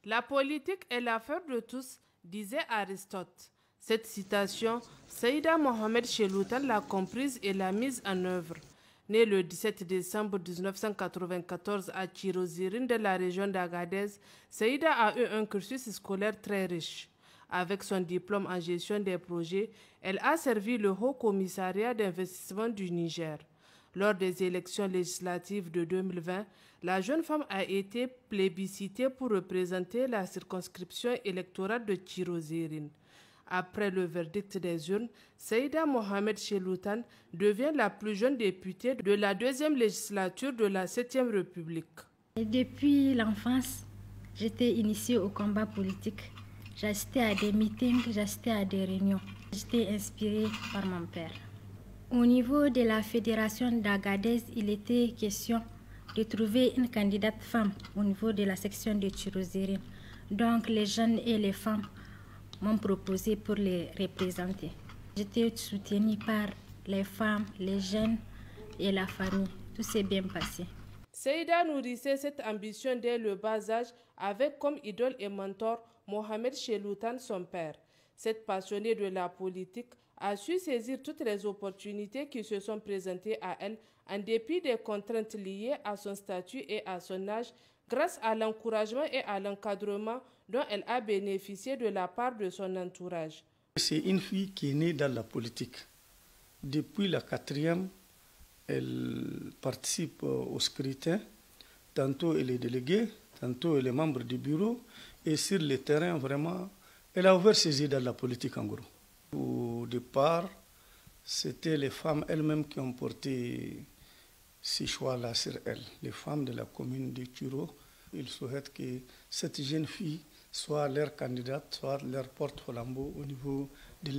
La politique est l'affaire de tous, disait Aristote. Cette citation, Saïda Mohamed Cheloutan l'a comprise et l'a mise en œuvre. Née le 17 décembre 1994 à Chirozirine de la région d'Agadez, Saïda a eu un cursus scolaire très riche. Avec son diplôme en gestion des projets, elle a servi le Haut Commissariat d'investissement du Niger. Lors des élections législatives de 2020, la jeune femme a été plébiscitée pour représenter la circonscription électorale de Chirozirine. Après le verdict des urnes, Saïda Mohamed Cheloutan devient la plus jeune députée de la deuxième législature de la 7e République. Et depuis l'enfance, j'étais initiée au combat politique. J'assistais à des meetings, j'assistais à des réunions. J'étais inspirée par mon père. Au niveau de la fédération d'Agadez, il était question de trouver une candidate femme au niveau de la section de Chirozirine. Donc les jeunes et les femmes m'ont proposé pour les représenter. J'étais soutenue par les femmes, les jeunes et la famille. Tout s'est bien passé. Saïda nourrissait cette ambition dès le bas âge avec comme idole et mentor Mohamed Cheloutan, son père. Cette passionnée de la politique a su saisir toutes les opportunités qui se sont présentées à elle en dépit des contraintes liées à son statut et à son âge, grâce à l'encouragement et à l'encadrement dont elle a bénéficié de la part de son entourage. C'est une fille qui est née dans la politique. Depuis la 4e, elle participe au scrutin. Tantôt elle est déléguée, tantôt elle est membre du bureau. Et sur le terrain, vraiment, elle a ouvert ses yeux dans la politique en gros. Au départ, c'était les femmes elles-mêmes qui ont porté ces choix-là sur elles. Les femmes de la commune de Chiro, ils souhaitent que cette jeune fille soit leur candidate, soit leur porte-flambeau au niveau de